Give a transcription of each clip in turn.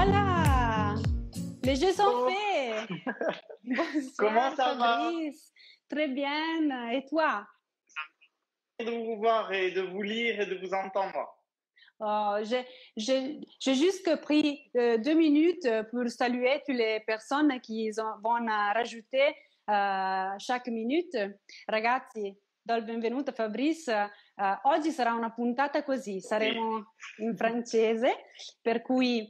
Voilà, les jeux sont Comment, faits. comment Bonsoir ça va? Fabrice, très bien. Et toi? De vous voir et de vous lire et de vous entendre. Oh, j'ai juste pris 2 minutes pour saluer toutes les personnes qui vont rajouter chaque minute. Ragazzi, do il benvenuto a Fabrice. Oggi sarà una puntata così, Oui. saremo in francese, per cui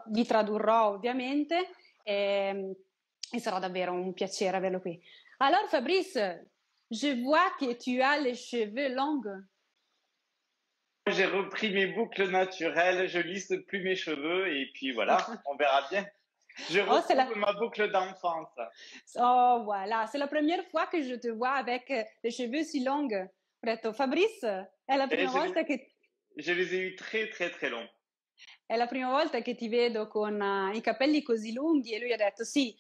vi tradurrò ovviamente e sarà davvero un piacere averlo qui. Alors Fabrice, je vois que tu as les cheveux longs. J'ai repris mes boucles naturelles, je lisse plus mes cheveux et puis voilà, on verra bien. Je Oh, retrouve ma boucle d'enfance. oh, voilà, c'est la première fois que je te vois avec les cheveux si longs. Ho detto, Fabrice, Et je les ai eus très très très longs. è la prima volta che ti vedo con i capelli così lunghi e lui ha detto sì,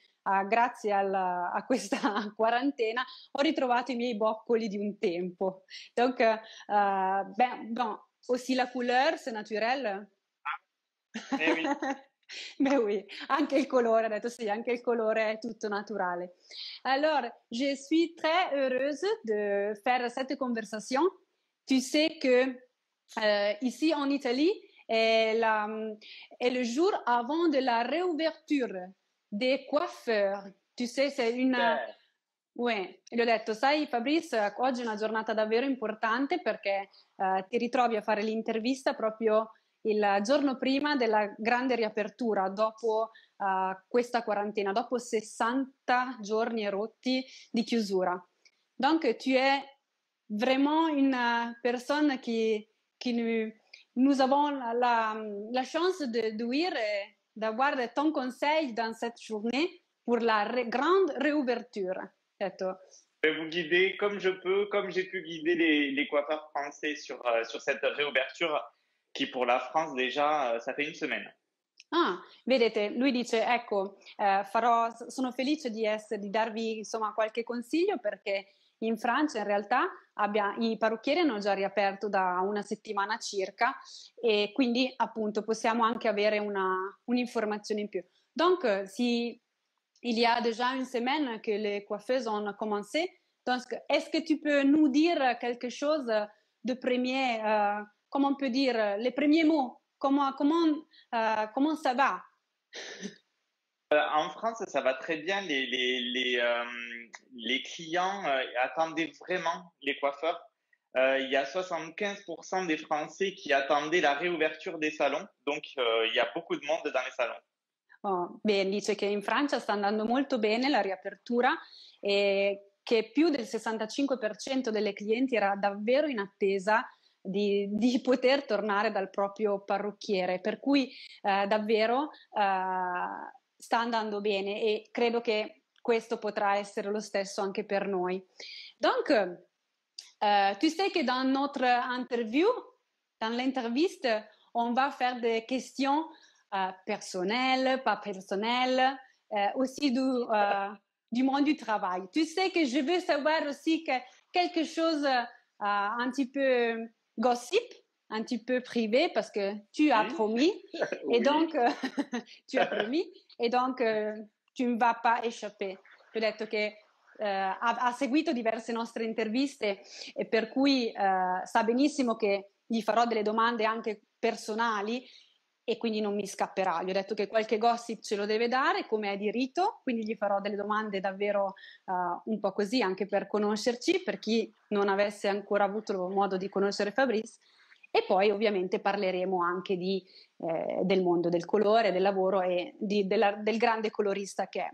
grazie a questa quarantena ho ritrovato i miei boccoli di un tempo. Donc, ben, bon, aussi la couleur, c'est naturel. Eh oui. Beh oui, anche il colore, ha detto sì, anche il colore è tutto naturale. Alors, je suis très heureuse de faire cette conversation. Tu sais que ici en Italie est le jour avant de la réouverture des coiffeurs. Tu sais, c'est une. Super. Ouais, gli ho detto, sai Fabrice, oggi è una giornata davvero importante perché ti ritrovi a fare l'intervista proprio il giorno prima della grande riapertura, dopo questa quarantena, dopo 60 giorni e rotti di chiusura. Donc, tu es vraiment une personne qui nous avons la chance de d'ouïr et d'avoir ton conseil dans cette journée pour la grande réouverture. Detto, Je vais vous guider comme je peux, comme j'ai pu guider les coiffeurs français sur cette réouverture qui pour la France déjà, ça fait une semaine. ah, vedete, lui dice, ecco, sono felice di darvi insomma qualche consiglio perché in Francia in realtà i parrucchieri hanno già riaperto da una settimana circa e quindi appunto possiamo anche avere un'informazione in più. Donc, si il y a déjà une semaine que les coiffeuses ont commencé, donc est-ce que tu peux nous dire quelque chose de premier, comment on peut dire, les premiers mots, comment ça va? En France, ça va très bien. Les clients attendaient vraiment les coiffeurs. Il y a 75% des Français qui attendaient la réouverture des salons. Donc, il y a beaucoup de monde dans les salons. Oh, beh, dice che in Francia sta andando molto bene la riapertura e che più del 65% delle clienti era davvero in attesa di poter tornare dal proprio parrucchiere, per cui davvero sta andando bene e credo che questo potrà essere lo stesso anche per noi. Donc, tu sais que dans notre interview, dans l'interviste, on va faire des questions personnelles, pas personnelles, aussi du monde du travail. Tu sais que je veux savoir aussi quelque chose un petit peu gossip, un petit peu privé, parce que tu as Oui, promis, et oui. donc tu as promis, et donc tu ne vas pas échapper. Ti ho detto che ha seguito diverse nostre interviste e per cui sa benissimo che gli farò delle domande anche personali e quindi non mi scapperà. Gli ho detto che qualche gossip ce lo deve dare, come è di rito, quindi gli farò delle domande davvero un po' così, anche per conoscerci, per chi non avesse ancora avuto modo di conoscere Fabrice. E poi ovviamente parleremo anche del mondo del colore, del lavoro e del grande colorista che è.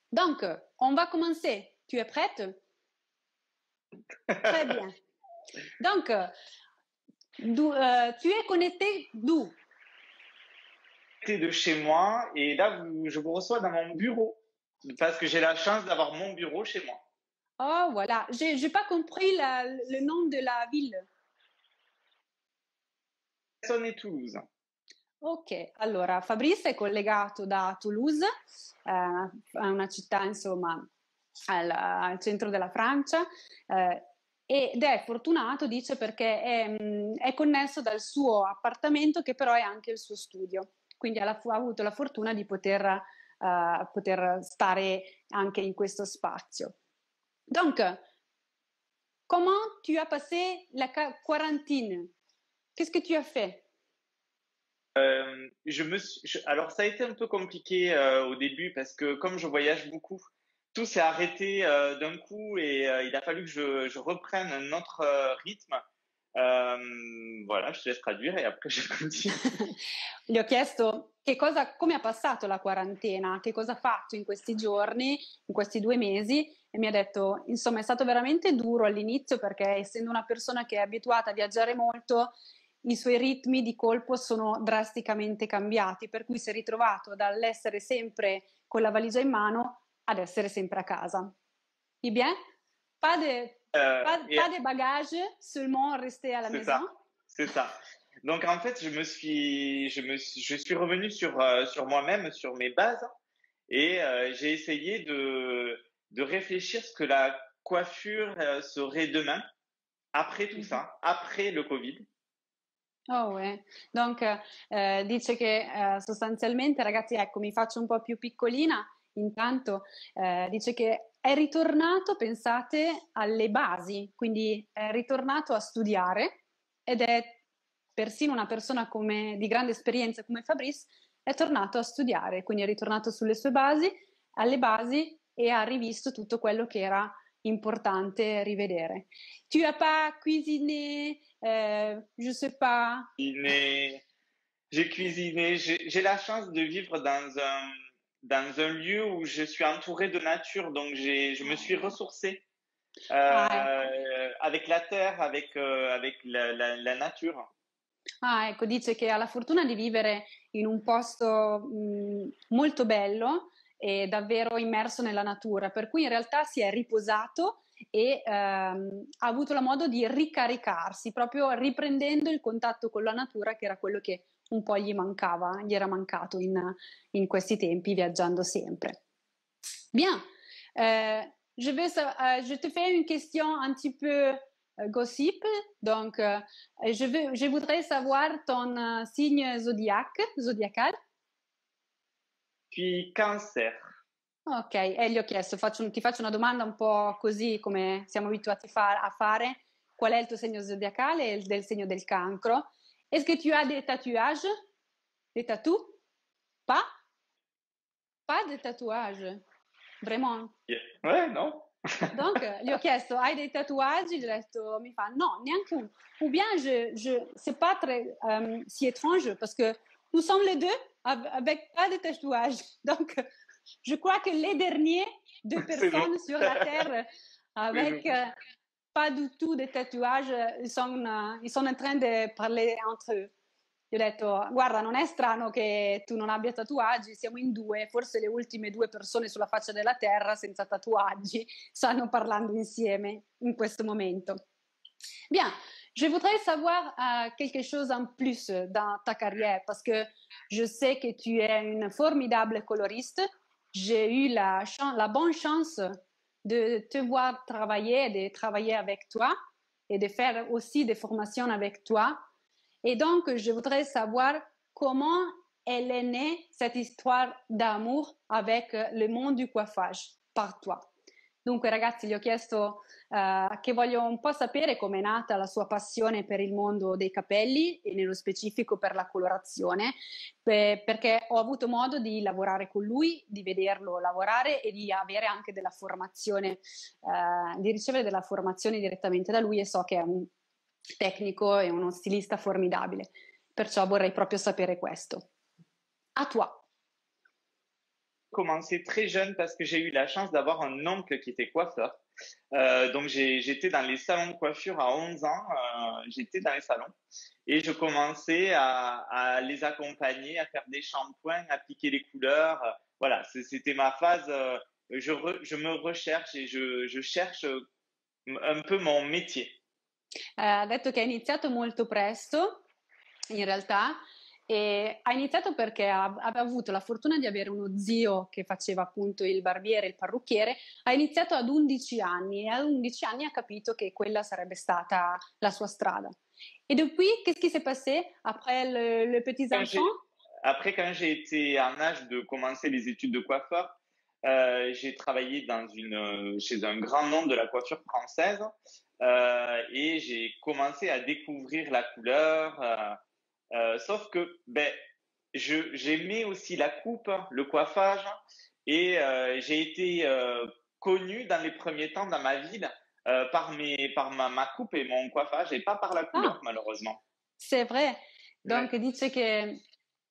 Donc, on va commencer. Tu es prête? Très bien. Donc, tu es connecté d'où? De chez moi et là, je vous reçois dans mon bureau parce que j'ai la chance d'avoir mon bureau chez moi. Oh, voilà. J'ai pas compris le nom de la ville. Personne et Toulouse. Ok, allora Fabrice è collegato da Toulouse, è una città insomma al centro della Francia ed è fortunato, dice, perché è connesso dal suo appartamento che però è anche il suo studio, quindi ha avuto la fortuna di poter stare anche in questo spazio. Donc, comment tu as passé la quarantine? Qu'est-ce que tu as fait? Alors, ça a été un peu compliqué au début parce que comme je voyage beaucoup, tout s'est arrêté d'un coup et il a fallu que je reprenne un autre rythme. Voilà, je te laisse traduire et après je continue. Gli ho chiesto come ha passato la quarantena, che cosa ha fatto in questi giorni, in questi 2 mesi, e mi ha detto, insomma, è stato veramente duro all'inizio perché essendo una persona che è abituata a viaggiare molto, i suoi ritmi di colpo sono drasticamente cambiati, per cui si è ritrovato dall'essere sempre con la valigia in mano ad essere sempre a casa. Eh bien, pas de, pas de bagages, seulement rester à la C'est maison. ça, c'est ça. Donc en fait, je suis revenu sur moi-même, sur mes bases, et j'ai essayé de réfléchir ce que la coiffure serait demain, après tout ça, après le Covid. Oh, Donc, dice che sostanzialmente, ragazzi, ecco, mi faccio un po' più piccolina, intanto dice che è ritornato, pensate, alle basi, quindi è ritornato a studiare ed è persino una persona di grande esperienza come Fabrice, è tornato a studiare, quindi è ritornato sulle sue basi, alle basi e ha rivisto tutto quello che era importante rivedere. Tu n'as pas cuisiné, je sais pas. J'ai cuisiné, j'ai la chance de vivre dans un lieu où je suis entouré de nature, donc je me suis ressourcé avec la terre, avec la nature. Ah, ecco, dice che ha la fortuna di vivere in un posto molto bello e davvero immerso nella natura, per cui in realtà si è riposato e ha avuto la modo di ricaricarsi, proprio riprendendo il contatto con la natura, che era quello che un po' gli era mancato in questi tempi, viaggiando sempre. Bien, je te fais une question un petit peu gossip. Donc, je voudrais savoir ton signe zodiacal. Puis cancer. Ok, e gli ho chiesto, ti faccio una domanda un po' così come siamo abituati a fare. Qual è il tuo segno zodiacale e il del segno del cancro? Est-ce que tu as des tatouages? Des tatous? Pas? Pas de tatouages? Vraiment? Yeah. Ouais, non? Donc, gli ho chiesto, hai dei tatuaggi? Gli ho detto, mi fa, no, neanche un. Ou bien, c'est pas très si étrange parce que nous sommes les deux avec pas de tatouages. Donc, je crois que les derniers deux personnes sur la Terre avec pas du tout de tatouages, ils sont en train de parler entre eux. Gli ho detto, guarda, non è strano che tu non abbia tatuaggi, siamo in due, forse le ultime 2 persone sulla faccia della terra senza tatuaggi stanno parlando insieme in questo momento. Bien, je voudrais savoir quelque chose en plus dans ta carrière parce que je sais que tu es une formidable coloriste. J'ai eu la bonne chance de te voir travailler, de travailler avec toi et de faire aussi des formations avec toi. Et donc, je voudrais savoir comment elle est née, cette histoire d'amour avec le monde du coiffage, par toi. Dunque, ragazzi, gli ho chiesto che voglio un po' sapere com'è nata la sua passione per il mondo dei capelli e nello specifico per la colorazione, perché ho avuto modo di lavorare con lui, di vederlo lavorare e di avere anche della formazione, di ricevere della formazione direttamente da lui e so che è un tecnico e uno stilista formidabile. Perciò vorrei proprio sapere questo. À toi. Commencé très jeune parce que j'ai eu la chance d'avoir un oncle qui était coiffeur. Donc j'étais dans les salons de coiffure à 11 ans, j'étais dans les salons et je commençais à les accompagner, à faire des shampoings, à appliquer les couleurs. Voilà, c'était ma phase. Je me recherche et je cherche un peu mon métier. Ha detto che ha iniziato molto presto, in realtà, E ha iniziato perché aveva avuto la fortuna di avere uno zio che faceva appunto il barbiere, il parrucchiere. Ha iniziato ad 11 anni e a 11 anni ha capito che quella sarebbe stata la sua strada. Et depuis, qu'est-ce qui s'est passé après le petits Quand enfants? après, quand j'ai été en âge de commencer les études de coiffeur, j'ai travaillé chez un grand nom de la coiffure française et j'ai commencé à découvrir la couleur. Sauf que ben, j'aimais aussi la coupe, le coiffage et j'ai été connu dans les premiers temps dans ma ville par ma coupe et mon coiffage et pas par la couleur, Ah, malheureusement. c'est vrai. Ouais. Donc dice che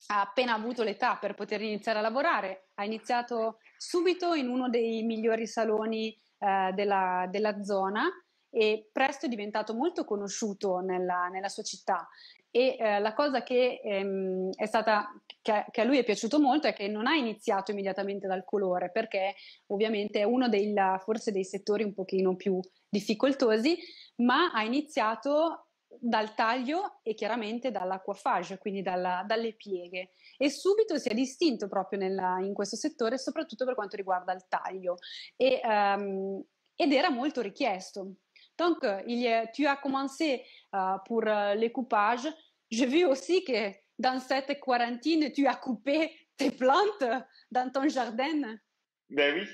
ha appena avuto l'età per poter iniziare a lavorare, ha iniziato subito in uno dei migliori saloni della zona e presto è diventato molto conosciuto nella sua città. E la cosa che a lui è piaciuto molto è che non ha iniziato immediatamente dal colore, perché ovviamente è uno forse dei settori un pochino più difficoltosi, ma ha iniziato dal taglio e chiaramente dalla coiffage, quindi dalle pieghe. E subito si è distinto proprio in questo settore, soprattutto per quanto riguarda il taglio. Ed era molto richiesto. Donc, tu as commencé pour les coupages. J'ai vu aussi que dans cette quarantaine, tu as coupé tes plantes dans ton jardin. Ben oui.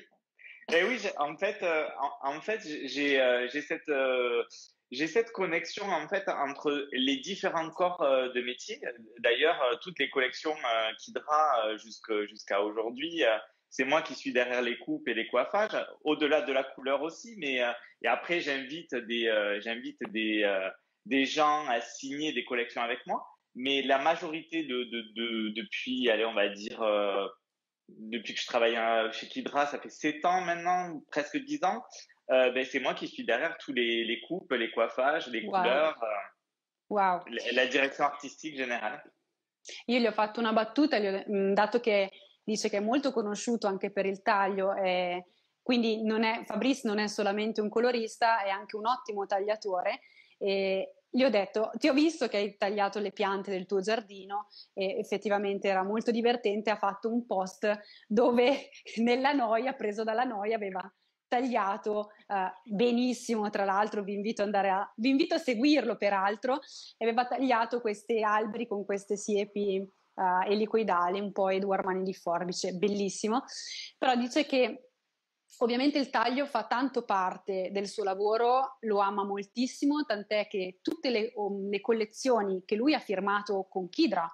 Et oui, en fait, j'ai cette connexion en fait entre les différents corps de métier. D'ailleurs, toutes les collections Kidra jusqu'à aujourd'hui, c'est moi qui suis derrière les coupes et les coiffages, au-delà de la couleur aussi. Mais et après, j'invite des gens à signer des collections avec moi. Mais la majorité depuis, allez, on va dire depuis que je travaille chez Kidra, ça fait 7 ans maintenant, presque 10 ans, ben, c'est moi qui suis derrière tous les coupes, les coiffages, les Wow, couleurs, wow. la direction artistique générale. Io gli ho fatto una battuta, dato che dice che è molto conosciuto anche per il taglio, quindi Fabrice non è solamente un colorista, è anche un ottimo tagliatore. E gli ho detto, ti ho visto che hai tagliato le piante del tuo giardino e effettivamente era molto divertente, ha fatto un post dove nella noia, preso dalla noia, aveva tagliato benissimo, tra l'altro vi invito a seguirlo peraltro, e aveva tagliato questi alberi con queste siepi elicoidali, un po' Edward Mani di Forbice, bellissimo. Però dice che ovviamente il taglio fa tanto parte del suo lavoro, lo ama moltissimo, tant'è che tutte le collezioni che lui ha firmato con Kidra,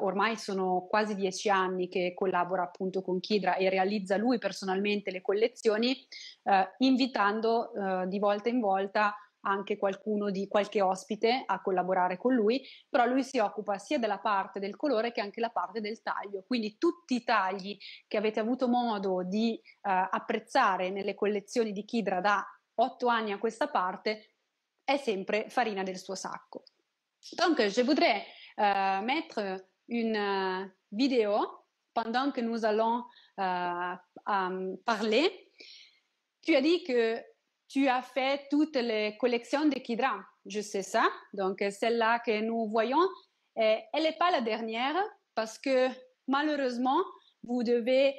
ormai sono quasi 10 anni che collabora appunto con Kidra e realizza lui personalmente le collezioni, invitando di volta in volta anche qualche ospite a collaborare con lui, però lui si occupa sia della parte del colore che anche la parte del taglio, quindi tutti i tagli che avete avuto modo di apprezzare nelle collezioni di Kidra da 8 anni a questa parte è sempre farina del suo sacco. Donc je voudrais mettre une vidéo pendant que nous allons parler. Tu as dit que tu as fait toutes les collections de Kidra, je sais ça. Donc, celle-là que nous voyons, elle n'est pas la dernière parce que malheureusement, vous devez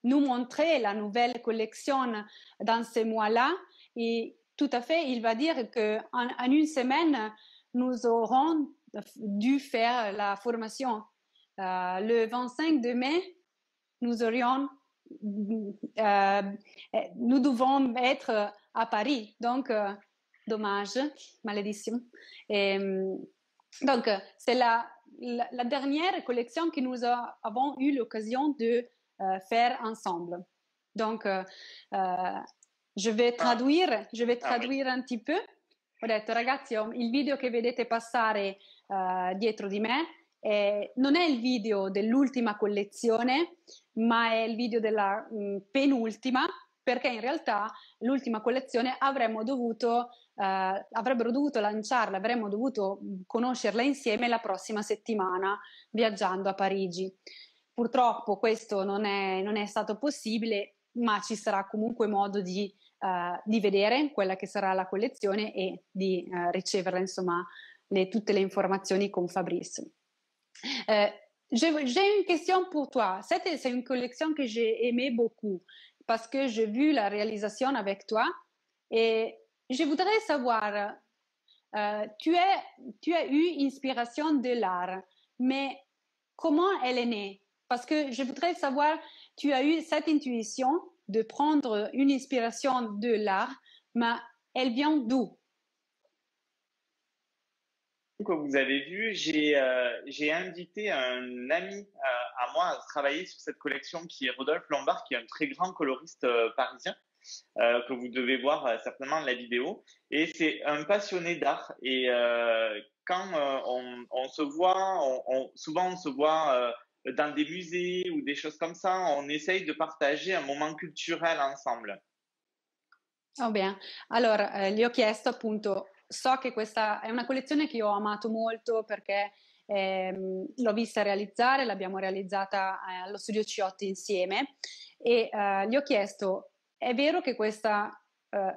nous montrer la nouvelle collection dans ce mois-là. Et tout à fait, il va dire qu'en une semaine, nous aurons dû faire la formation. Le 25 de mai, nous aurions nous devons être à Paris, donc dommage, maledissimo. Donc, c'est la dernière collection que nous avons eu l'occasion de faire ensemble. Donc, je vais traduire un petit peu. Ho detto, ragazzi, il video che vedete passare dietro di me non è il video dell'ultima collezione, ma è il video della penultima, perché in realtà l'ultima collezione avrebbero dovuto lanciarla, avremmo dovuto conoscerla insieme la prossima settimana viaggiando a Parigi. Purtroppo questo non è stato possibile, ma ci sarà comunque modo di vedere quella che sarà la collezione e di ricevere insomma tutte le informazioni con Fabrice. J'ai une question pour toi. C'est une collection que j'ai aimé beaucoup parce que j'ai vu la réalisation avec toi et je voudrais savoir, tu as eu inspiration de l'art, mais comment elle est née? Parce que je voudrais savoir, tu as eu cette intuition de prendre une inspiration de l'art, mais elle vient d'où? Comme vous avez vu, j'ai invité un ami à moi à travailler sur cette collection qui est Rodolphe Lombard, qui est un très grand coloriste parisien, que vous devez voir certainement dans la vidéo. Et c'est un passionné d'art. Et quand on se voit, souvent on se voit dans des musées ou des choses comme ça, on essaye de partager un moment culturel ensemble. Va bene, allora gli ho chiesto appunto, so che questa è una collezione che io ho amato molto perché l'ho vista realizzare, l'abbiamo realizzata allo Studio Ciotti insieme e gli ho chiesto, è vero che questa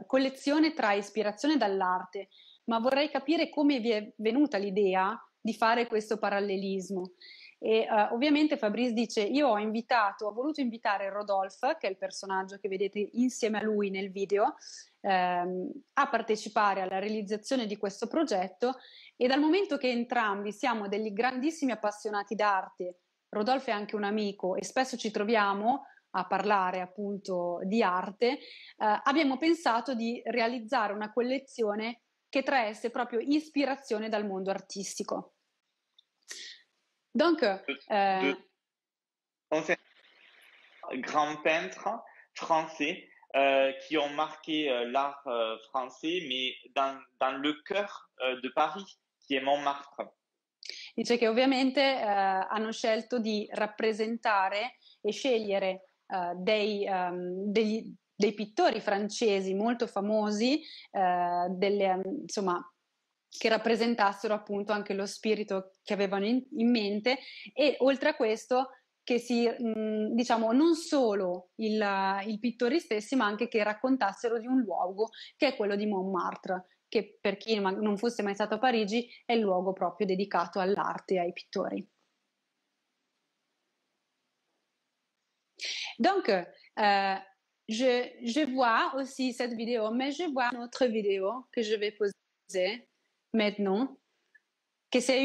collezione trae ispirazione dall'arte, ma vorrei capire come vi è venuta l'idea di fare questo parallelismo. E ovviamente Fabrice dice: io ho voluto invitare Rodolphe, che è il personaggio che vedete insieme a lui nel video, a partecipare alla realizzazione di questo progetto e dal momento che entrambi siamo degli grandissimi appassionati d'arte, Rodolphe è anche un amico e spesso ci troviamo a parlare appunto di arte, abbiamo pensato di realizzare una collezione che traesse proprio ispirazione dal mondo artistico. Donc, grands peintres français qui ont marqué l'art français, mais dans le cœur de Paris, qui est Montmartre. Dice che ovviamente hanno scelto di rappresentare e scegliere dei pittori francesi molto famosi, insomma, che rappresentassero appunto anche lo spirito che avevano in mente e oltre a questo che diciamo non solo i pittori stessi ma anche che raccontassero di un luogo che è quello di Montmartre, che per chi non fosse mai stato a Parigi è il luogo proprio dedicato all'arte e ai pittori. Donc, je vois aussi cette vidéo, mais je vois une autre vidéo que je vais poser maintenant, que c'est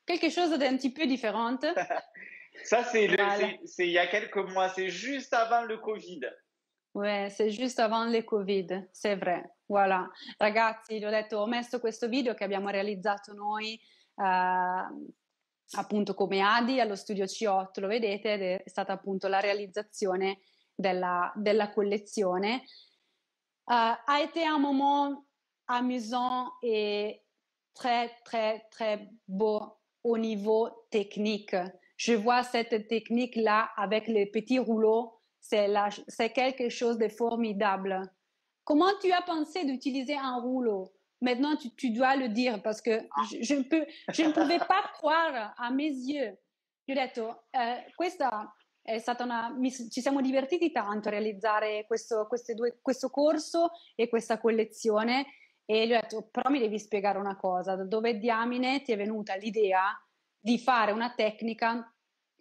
quelque chose d'un petit peu différent. Ça, c'est voilà. Il y a quelques mois, c'est juste avant le Covid. Ouais, c'est juste avant le Covid, c'est vrai. Voilà. Ragazzi, vi ho detto, ho messo questo video che abbiamo realizzato noi appunto come Adi allo Studio C8, lo vedete, ed è stata appunto la realizzazione della collezione. A été un moment amusant et très, très, très beau au niveau technique. Je vois cette technique-là avec les petits rouleaux, c'est quelque chose de formidable. Comment tu as pensé d'utiliser un rouleau? Maintenant, tu dois le dire parce que je ne pouvais pas croire a mes yeux. Gli ho detto, questa è stata ci siamo divertiti tanto a realizzare questo corso e questa collezione e gli ho detto, però mi devi spiegare una cosa, da dove diamine ti è venuta l'idea di fare una tecnica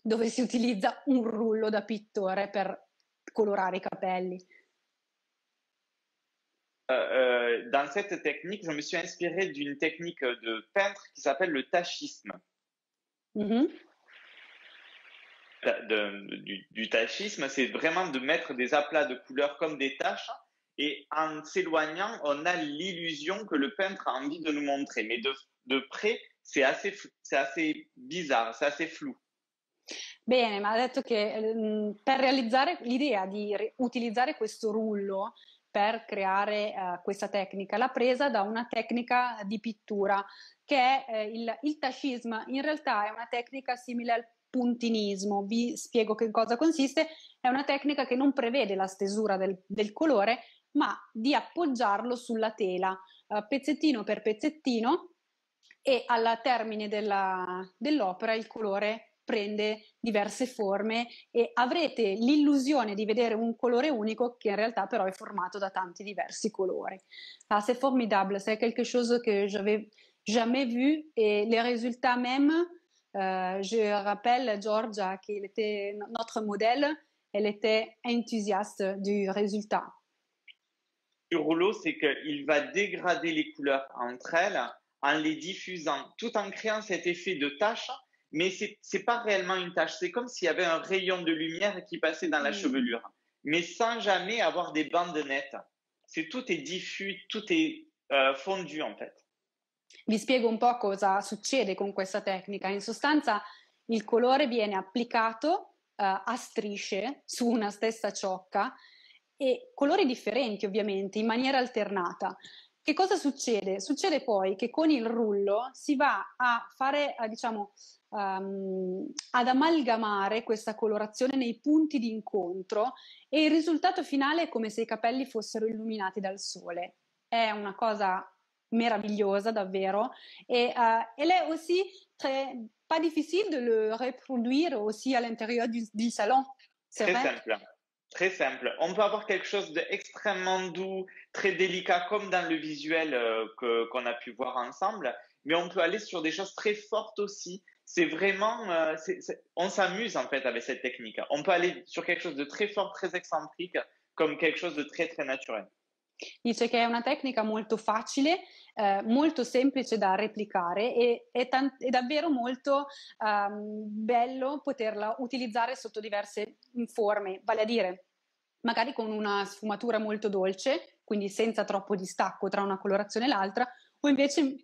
dove si utilizza un rullo da pittore per colorare i capelli? Dans cette technique, je me suis inspiré d'une technique de peintre qui s'appelle le tachisme. Mm-hmm. Du tachisme, c'est vraiment de mettre des aplats de couleurs comme des taches et en s'éloignant, on a l'illusion que le peintre a envie de nous montrer. Mais de près, c'est assez bizarre, c'est assez flou. Bene, ma ha detto che per realizzare l'idea di utilizzare questo rullo per creare questa tecnica l'ha presa da una tecnica di pittura che è il tachisme. In realtà è una tecnica simile al puntinismo. Vi spiego che cosa consiste. È una tecnica che non prevede la stesura del colore, ma di appoggiarlo sulla tela, pezzettino per pezzettino, e al termine dell'opera il colore prende diverse forme e avrete l'illusione di vedere un colore unico che in realtà però è formato da tanti diversi colori. Ah, c'est formidable, c'est quelque chose que j'avais jamais vu et les résultats même Je rappelle Georgia, qui était notre modèle, elle était enthousiaste du résultat. Du rouleau, c'est qu'il va dégrader les couleurs entre elles en les diffusant, tout en créant cet effet de tache, mais c'est pas réellement une tache. C'est comme s'il y avait un rayon de lumière qui passait dans la chevelure, mais sans jamais avoir des bandes nettes. Tout est diffus, tout est fondu en fait. Vi spiego un po' cosa succede con questa tecnica. In sostanza il colore viene applicato a strisce su una stessa ciocca e colori differenti ovviamente, in maniera alternata. Che cosa succede? Succede poi che con il rullo si va a fare, diciamo, ad amalgamare questa colorazione nei punti di incontro e il risultato finale è come se i capelli fossero illuminati dal sole. È una cosa meravigliosa davvero et elle est aussi pas difficile de le reproduire aussi à l'intérieur du salon. C'est Très vrai? simple. Très simple. On peut avoir quelque chose d'extrêmement doux, très délicat, comme dans le visuel qu'on a pu voir ensemble, mais on peut aller sur des choses très fortes aussi. C'est vraiment, on s'amuse en fait avec cette technique. On peut aller sur quelque chose de très fort, très excentrique, comme quelque chose de très très naturel. Dice che è una tecnica molto facile, molto semplice da replicare e è davvero molto bello poterla utilizzare sotto diverse forme, vale a dire magari con una sfumatura molto dolce, quindi senza troppo distacco tra una colorazione e l'altra, o invece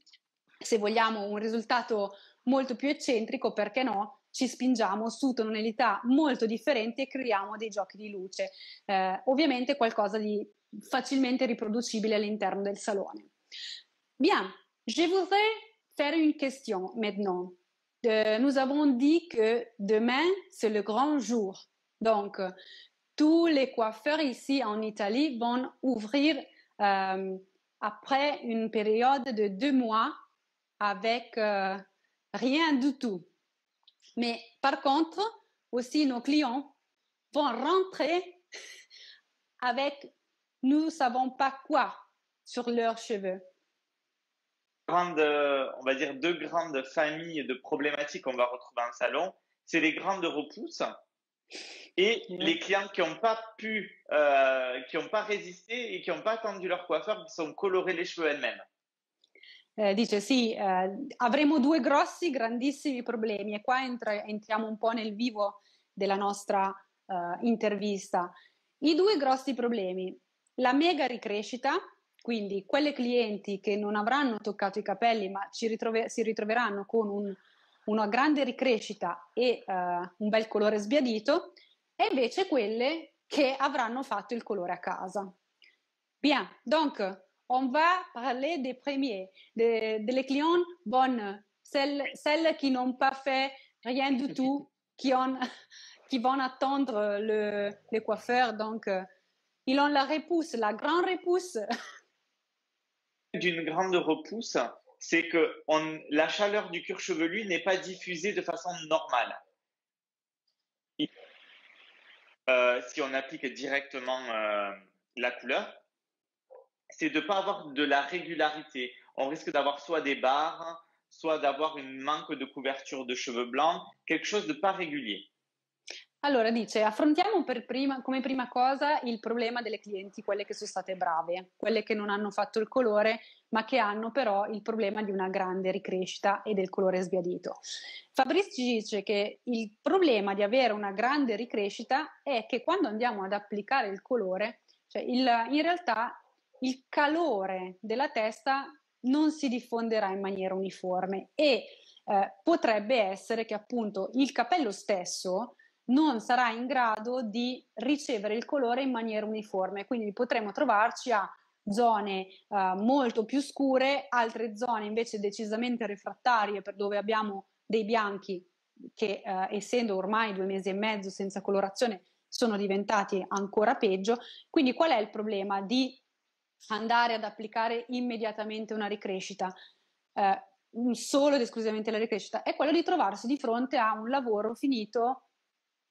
se vogliamo un risultato molto più eccentrico, perché no, ci spingiamo su tonalità molto differenti e creiamo dei giochi di luce. Ovviamente qualcosa di facilmente riproducibile all'interno del salone. Bien, je voudrais faire une question maintenant. Nous avons dit que demain, c'est le grand jour. Donc, tous les coiffeurs ici en Italie vont ouvrir après une période de 2 mois avec rien du tout. Mais par contre, aussi nos clients vont rentrer avec nous ne savons pas quoi sur leurs cheveux. On va dire deux grandes familles de problématiques qu'on va retrouver en salon. C'est les grandes repousses et les clients qui n'ont pas pu, qui n'ont pas résisté et qui n'ont pas attendu leur coiffeur, qui sont colorés les cheveux elles-mêmes. Dice sì, avremo due grandissimi problemi e qua entriamo un po' nel vivo della nostra intervista. I due grossi problemi, la mega ricrescita, quindi quelle clienti che non avranno toccato i capelli ma si ritroveranno con una grande ricrescita e un bel colore sbiadito, e invece quelle che avranno fatto il colore a casa. Bien, donc on va parler des premiers, des clients bonnes, celles qui n'ont pas fait rien du tout, qui vont attendre le coiffeur. Donc, ils ont la repousse, la grande repousse. D'une grande repousse, c'est que la chaleur du cuir chevelu n'est pas diffusée de façon normale. Si on applique directement la couleur, c'est de ne pas avoir de la régularité. On risque d'avoir soit des barres, soit d'avoir un manque de couverture de cheveux blancs, quelque chose de pas régulier. Allora dice, affrontiamo come prima cosa il problema delle clienti, quelle che sono state brave, quelle che non hanno fatto il colore, ma che hanno però il problema di una grande ricrescita e del colore sbiadito. Fabrice ci dice che il problema di avere una grande ricrescita è che quando andiamo ad applicare il colore, cioè in realtà il calore della testa non si diffonderà in maniera uniforme e potrebbe essere che appunto il capello stesso non sarà in grado di ricevere il colore in maniera uniforme, quindi potremo trovarci a zone molto più scure, altre zone invece decisamente refrattarie, per dove abbiamo dei bianchi che essendo ormai 2 mesi e mezzo senza colorazione sono diventati ancora peggio. Quindi qual è il problema di andare ad applicare immediatamente una ricrescita? Solo ed esclusivamente la ricrescita è quello di trovarsi di fronte a un lavoro finito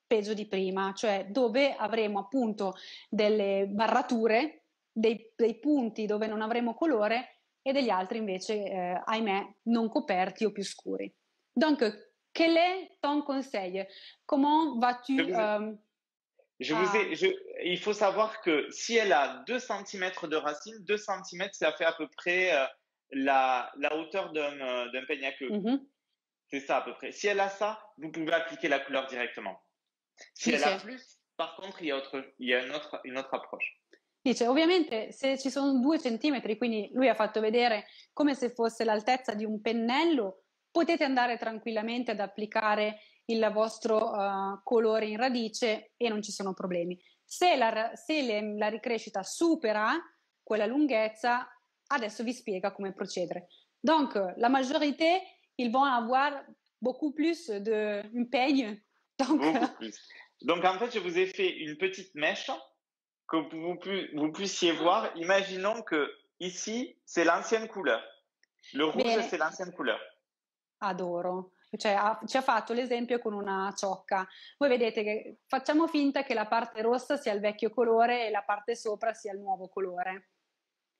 peggio di prima, cioè dove avremo appunto delle barrature, dei punti dove non avremo colore e degli altri invece, ahimè, non coperti o più scuri. Donc, quel est ton conseil? Comment vas-tu Il faut savoir que si elle a 2 centimètres de racine, 2 centimètres, ça fait à peu près la hauteur d'un peigne à queue. Mhm. C'est ça à peu près. Si elle a ça, vous pouvez appliquer la couleur directement. Si elle a Dice, plus, par contre, il y a une autre approche. dice, ovviamente se ci sono 2 centimetri, quindi lui ha fatto vedere come se fosse l'altezza di un pennello, potete andare tranquillamente ad applicare il vostro colore in radice e non ci sono problemi. Se la ricrescita supera quella lunghezza, adesso vi spiega come procedere. Donc, la majorité, ils vont avoir beaucoup plus de peigne. Donc, Beaucoup plus. Donc, en fait, je vous ai fait une petite mèche que vous puissiez voir. Imaginons que ici, c'est l'ancienne couleur. Le rouge, bene, c'est l'ancienne couleur. adoro. Cioè, ci ha fatto l'esempio con una ciocca. Voi vedete che facciamo finta che la parte rossa sia il vecchio colore e la parte sopra sia il nuovo colore.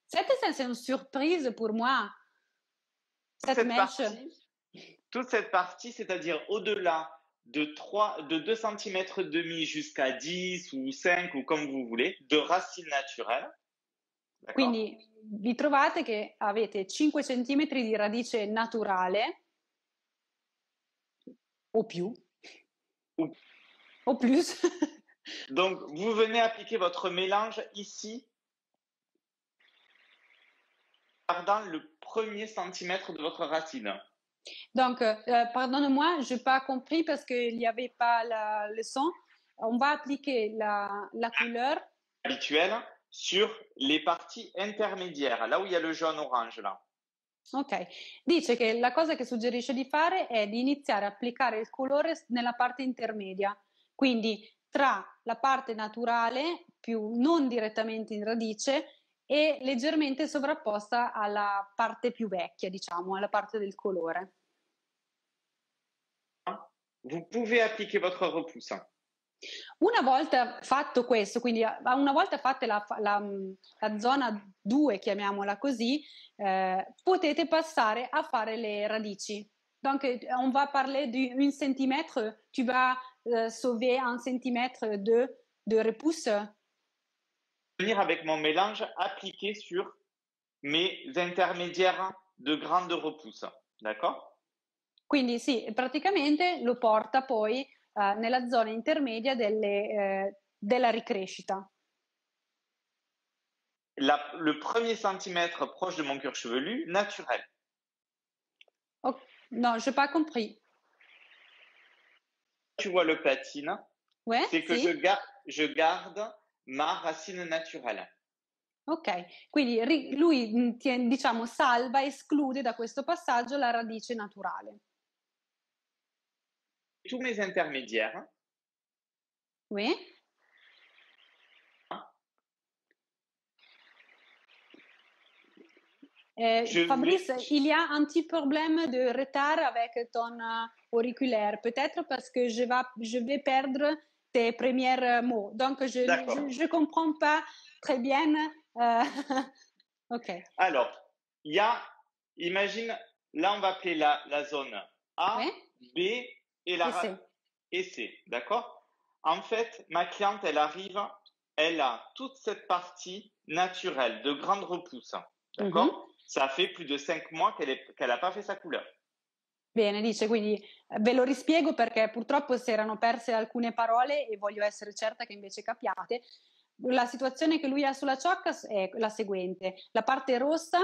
C'est une surprise pour moi. Cette mèche. Toute cette partie, c'est-à-dire au-delà de 2 cm demi jusqu'à 10 ou 5 ou comme vous voulez, de racines naturelles. Quindi vi trovate che avete 5 cm di radice naturale o più o plus. Donc vous venez appliquer votre mélange ici, gardant le premier centimètre de votre racine. Donc, pardonne-moi, je n'ai pas compris parce qu'il n'y avait pas le son. On va appliquer la couleur habituelle sur les parties intermédiaires, là où il y a le jaune-orange là. Ok, dice che la cosa che suggerisce di fare è di iniziare a applicare il colore nella parte intermedia, quindi tra la parte naturale, più non direttamente in radice, e leggermente sovrapposta alla parte più vecchia, diciamo, alla parte del colore. Vous pouvez appliquer votre repousse. Una volta fatto questo, quindi una volta fatta la zona 2, chiamiamola così, potete passare a fare le radici. Donc, on va parler d'1 centimètre, tu vas sauver 1 centimètre de repousse. Venir avec mon mélange appliqué sur mes intermédiaires de grande repousse, d'accord? Quindi sì, praticamente lo porta poi nella zona intermedia della ricrescita. Le premier centimètre proche de mon cuir chevelu, naturel. Oh, non, je n'ai pas compris. Tu vois le platine, ouais, c'est que sì. je garde ma racine naturelle. Ok, quindi lui diciamo salva, esclude da questo passaggio la radice naturale. Tous mes intermédiaires. Oui. Fabrice, il y a un petit problème de retard avec ton auriculaire, peut-être parce que je vais perdre tes premiers mots. Donc, je ne comprends pas très bien. Ok. Alors, imagine, là, on va appeler la zone A, oui. B et C, d'accord? En fait, ma cliente, elle a toute cette partie naturelle de grande repousse, d'accord? Ça fait plus de 5 mois qu'elle n'a pas fait sa couleur. Bene, dice, quindi ve lo rispiego perché purtroppo si erano perse alcune parole e voglio essere certa che invece capiate. La situazione che lui ha sulla ciocca è la seguente: la parte rossa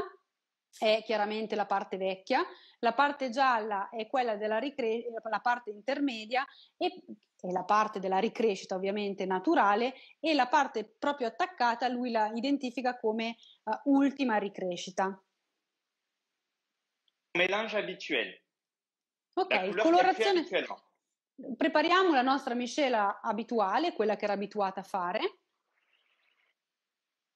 è chiaramente la parte vecchia, la parte gialla è quella della la parte intermedia e la parte della ricrescita ovviamente naturale, e la parte proprio attaccata lui la identifica come ultima ricrescita. Mélange habituel. Ok, colorazione. Prepariamo la nostra miscela abituale, quella che era abituata a fare.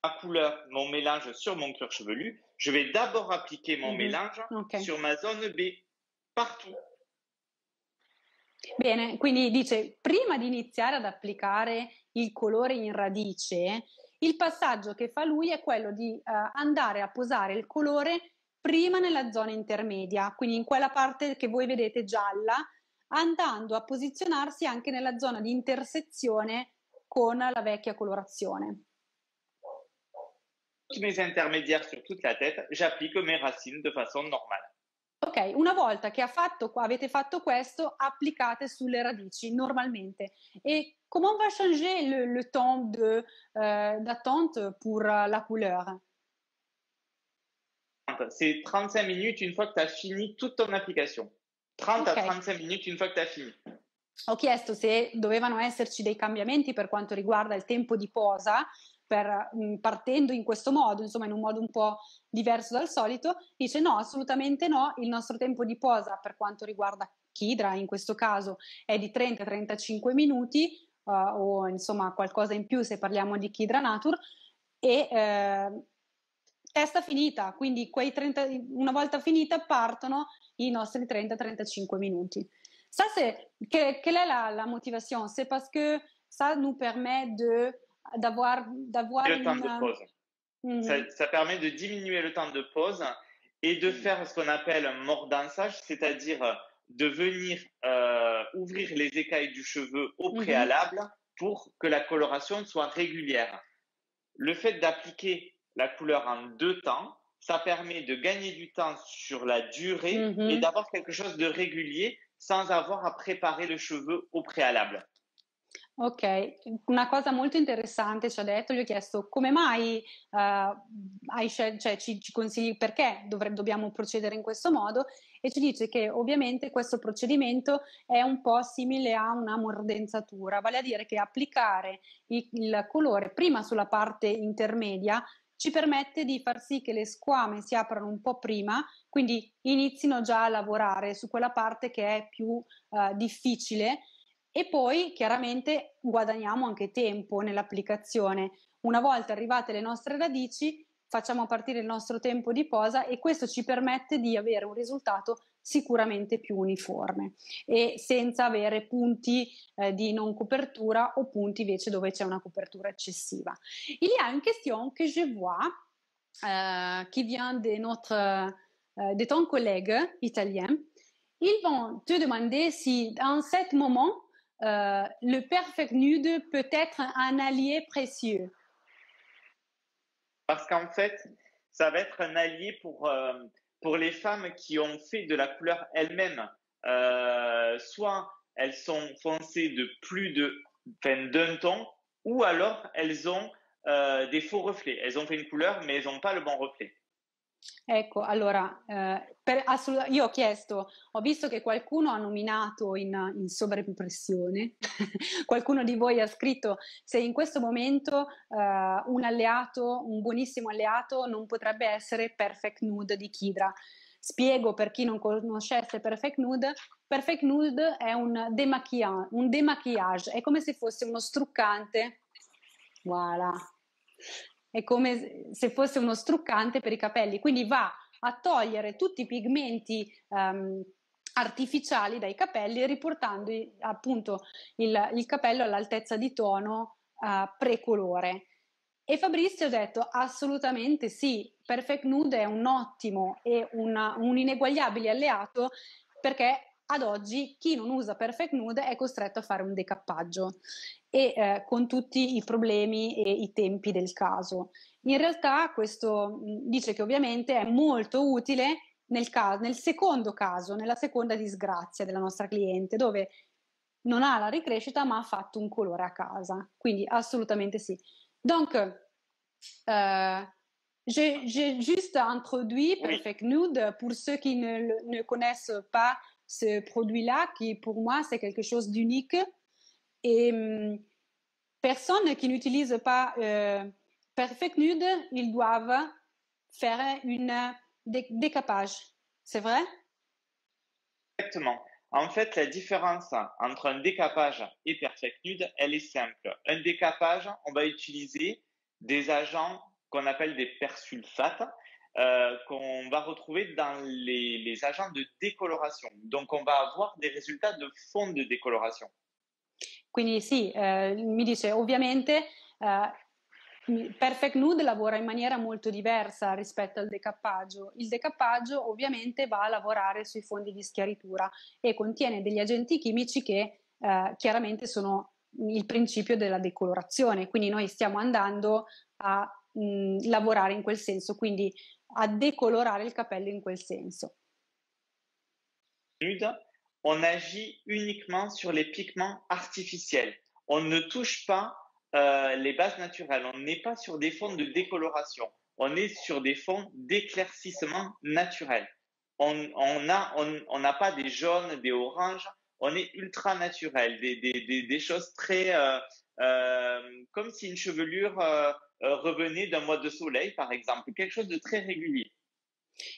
Ma couleur, mon mélange sur mon cuir chevelu. Je vais d'abord appliquer mon mélange sur ma zone B, partout. Bene, quindi dice, prima di iniziare ad applicare il colore in radice, il passaggio che fa lui è quello di andare a posare il colore prima nella zona intermedia, quindi in quella parte che voi vedete gialla, andando a posizionarsi anche nella zona di intersezione con la vecchia colorazione. Tous mes intermédiaires sur toute la tête, j'applique mes racines de façon normale. Ok, una volta che avete fatto questo, applicate sulle radici normalmente. Et comment va changer le temps d'attente pour la couleur? C'est 35 minutes une fois que tu as fini toute ton application. 30 à Ok. 35 minutes une fois que tu as fini. Ho chiesto se dovevano esserci dei cambiamenti per quanto riguarda il tempo di posa, partendo in questo modo, insomma in un modo un po' diverso dal solito. Dice no, assolutamente no, il nostro tempo di posa per quanto riguarda Kidra in questo caso è di 30-35 minuti, o insomma qualcosa in più se parliamo di Kidra Nature, e testa finita, quindi una volta finita partono i nostri 30-35 minuti. Ça, quelle est la motivation? C'est parce que ça nous permet d'avoir Le temps de pause. Mhm. Ça permet de diminuer le temps de pause et de faire ce qu'on appelle un mordançage, c'est-à-dire de venir ouvrir les écailles du cheveu au préalable pour que la coloration soit régulière. Le fait d'appliquer la couleur en 2 temps, ça permet de gagner du temps sur la durée et d'avoir quelque chose de régulier sans avoir à préparer le cheveu au préalable. Ok, una cosa molto interessante ci ha detto, gli ho chiesto come mai ci consigli perché dobbiamo procedere in questo modo, e ci dice che ovviamente questo procedimento è un po' simile a una mordenzatura, vale a dire che applicare il colore prima sulla parte intermedia ci permette di far sì che le squame si aprano un po' prima, quindi inizino già a lavorare su quella parte che è più difficile. E poi chiaramente guadagniamo anche tempo nell'applicazione. Una volta arrivate le nostre radici, facciamo partire il nostro tempo di posa e questo ci permette di avere un risultato sicuramente più uniforme e senza avere punti di non copertura o punti invece dove c'è una copertura eccessiva. Il y a une question que je vois qui vient de ton collègue italien. Ils vont te demander si dans ce moment le perfect nude peut être un allié précieux. Parce qu'en fait, ça va être un allié pour les femmes qui ont fait de la couleur elles-mêmes. Soit elles sont foncées de d'un ton, ou alors elles ont des faux reflets. Elles ont fait une couleur, mais elles n'ont pas le bon reflet. Ecco, allora, io ho chiesto, ho visto che qualcuno ha nominato in sovraimpressione, qualcuno di voi ha scritto se in questo momento un buonissimo alleato non potrebbe essere Perfect Nude di Kidra. Spiego per chi non conoscesse Perfect Nude è un démaquillage, è come se fosse uno struccante, voilà. È come se fosse uno struccante per i capelli, quindi va a togliere tutti i pigmenti artificiali dai capelli, riportando appunto il capello all'altezza di tono precolore. E Fabrizio ha detto assolutamente sì, Perfect Nude è un ottimo e un ineguagliabile alleato, perché ad oggi chi non usa Perfect Nude è costretto a fare un decappaggio e con tutti i problemi e i tempi del caso. In realtà questo dice che ovviamente è molto utile nel secondo caso, nella seconda disgrazia della nostra cliente, dove non ha la ricrescita ma ha fatto un colore a casa, quindi assolutamente sì. Donc, j'ai juste introduit Perfect Nude pour ceux qui ne connaissent pas ce produit-là, qui pour moi c'est quelque chose d'unique. Et personnes qui n'utilisent pas Perfect Nude, ils doivent faire un décapage. C'est vrai? Exactement. En fait, la différence entre un décapage et Perfect Nude, elle est simple. Un décapage, on va utiliser des agents qu'on appelle des persulfates, qu'on va retrouver dans les agents de décoloration. Donc, on va avoir des résultats de fond de décoloration. Quindi sì, mi dice ovviamente Perfect Nude lavora in maniera molto diversa rispetto al decappaggio. Il decappaggio ovviamente va a lavorare sui fondi di schiaritura e contiene degli agenti chimici che chiaramente sono il principio della decolorazione, quindi noi stiamo andando a lavorare in quel senso, quindi a decolorare il capello in quel senso. On agit uniquement sur les pigments artificiels. On ne touche pas les bases naturelles. On n'est pas sur des fonds de décoloration. On est sur des fonds d'éclaircissement naturel. On n'a pas des jaunes, des oranges. On est ultra naturel. Des choses très... comme si une chevelure revenait d'un mois de soleil, par exemple. Quelque chose de très régulier.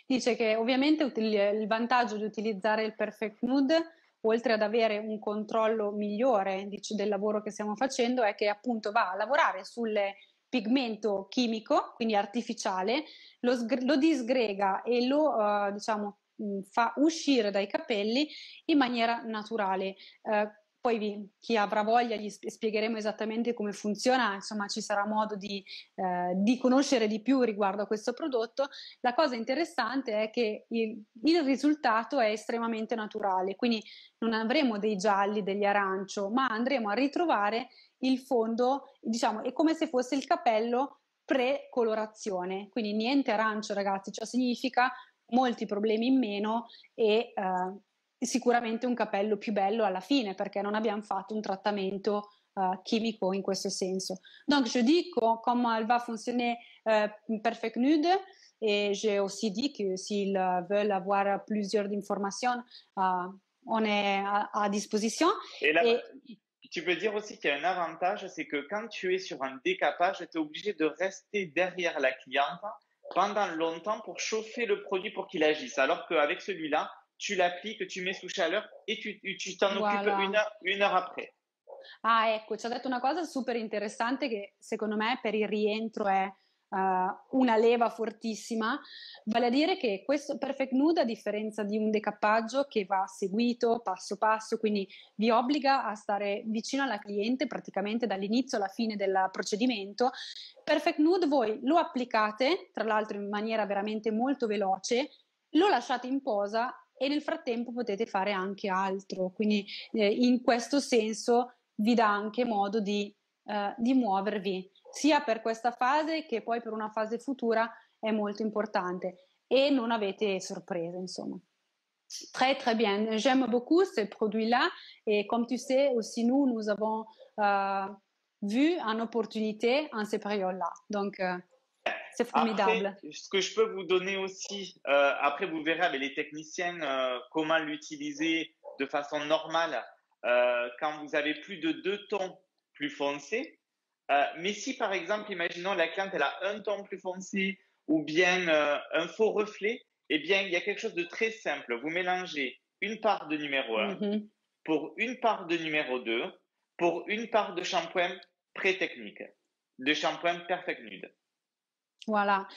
Dice che ovviamente il vantaggio di utilizzare il Perfect Nude, oltre ad avere un controllo migliore del lavoro che stiamo facendo, è che appunto va a lavorare sul pigmento chimico, quindi artificiale, lo disgrega e lo diciamo fa uscire dai capelli in maniera naturale. Poi chi avrà voglia gli spiegheremo esattamente come funziona, insomma ci sarà modo di conoscere di più riguardo a questo prodotto. La cosa interessante è che il risultato è estremamente naturale, quindi non avremo dei gialli, degli arancio, ma andremo a ritrovare il fondo, diciamo, è come se fosse il capello pre-colorazione, quindi niente arancio ragazzi, ciò significa molti problemi in meno e sicuramente un capello più bello alla fine perché non abbiamo fatto un trattamento chimico in questo senso. Donc je dis comment elle va fonctionner Perfect Nude et j'ai aussi dit que s'ils veulent avoir plusieurs informations, on est à disposition. Et là, tu peux dire aussi qu'il y a un avantage, c'est que quand tu es sur un décapage, tu es obligé de rester derrière la cliente pendant longtemps pour chauffer le produit pour qu'il agisse. Alors qu'avec celui-là, tu l'appliques, tu mets sous chaleur et tu t'en occupes une heure après. Ah, ecco, ci ha detto una cosa super interessante che secondo me per il rientro è una leva fortissima, vale a dire che questo Perfect Nude, a differenza di un decappaggio che va seguito passo passo, quindi vi obbliga a stare vicino alla cliente praticamente dall'inizio alla fine del procedimento, Perfect Nude voi lo applicate, tra l'altro in maniera veramente molto veloce, lo lasciate in posa e nel frattempo potete fare anche altro, quindi in questo senso vi dà anche modo di muovervi sia per questa fase che poi per una fase futura è molto importante e non avete sorprese insomma. Très très bien, j'aime beaucoup ces produits-là et comme tu sais aussi nous avons vu une opportunité en ces périodes-là, donc c'est formidable. Après, ce que je peux vous donner aussi, après vous verrez avec les techniciennes comment l'utiliser de façon normale quand vous avez plus de 2 tons plus foncés. Mais si par exemple, imaginons la cliente elle a un ton plus foncé ou bien un faux reflet, eh bien il y a quelque chose de très simple. Vous mélangez une part de numéro 1 pour une part de numéro 2 pour une part de shampoing pré-technique, de shampoing Perfect Nude. Voilà,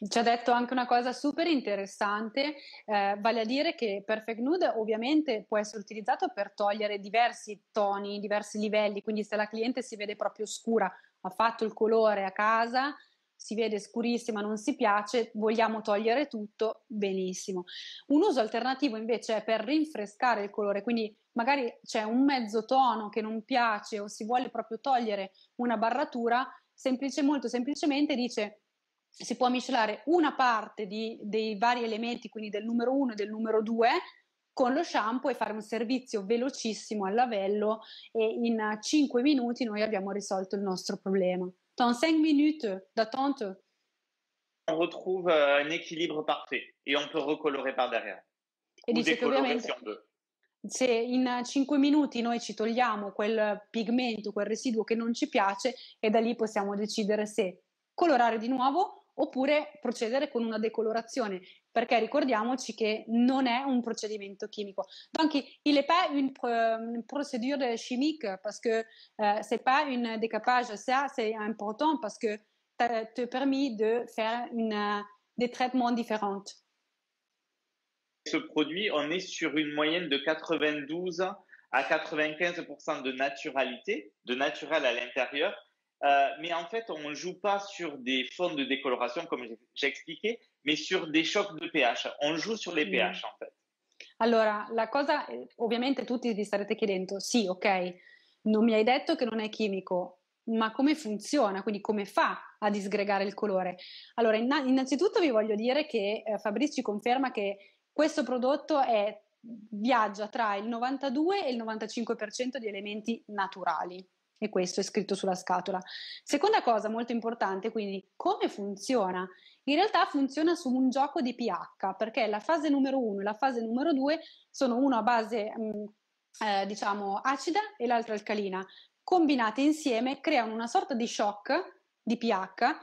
ci ha detto anche una cosa super interessante, vale a dire che Perfect Nude ovviamente può essere utilizzato per togliere diversi toni, diversi livelli, quindi se la cliente si vede proprio scura, ha fatto il colore a casa, si vede scurissima, non si piace, vogliamo togliere tutto, benissimo. Un uso alternativo invece è per rinfrescare il colore, quindi magari c'è un mezzo tono che non piace o si vuole proprio togliere una barratura, molto semplicemente dice si può miscelare una parte dei vari elementi, quindi del numero 1 e del numero 2, con lo shampoo e fare un servizio velocissimo al lavello e in 5 minuti noi abbiamo risolto il nostro problema. Dans 5 minutes d'attente, on retrouve un équilibre parfait et on peut recolorer par derrière. E dice che ovviamente se in 5 minuti noi ci togliamo quel pigmento, quel residuo che non ci piace e da lì possiamo decidere se colorare di nuovo oppure procedere con una decolorazione, perché ricordiamoci che non è un procedimento chimico. Donc il n'est pas une procédure chimique parce que c'est pas un décapage, ça c'est important parce que ça te permet de faire des traitements différents. Ce produit, on est sur une moyenne de 92 à 95% de naturalité, de naturel à l'intérieur, mais en fait, on ne joue pas sur des fonds de décoloration, comme j'ai expliqué, mais sur des chocs de pH. On joue sur les Mm. pH, en fait. Allora, la cosa, ovviamente tutti vi starete chiedendo, sì, ok, non mi hai detto che non è chimico, ma come funziona? Quindi come fa a disgregare il colore? Allora, innanzitutto vi voglio dire che Fabrice ci conferma che questo prodotto viaggia tra il 92 e il 95% di elementi naturali. E questo è scritto sulla scatola. Seconda cosa molto importante, quindi come funziona? In realtà funziona su un gioco di pH, perché la fase numero 1 e la fase numero 2 sono una a base diciamo acida e l'altra alcalina. Combinate insieme creano una sorta di shock di pH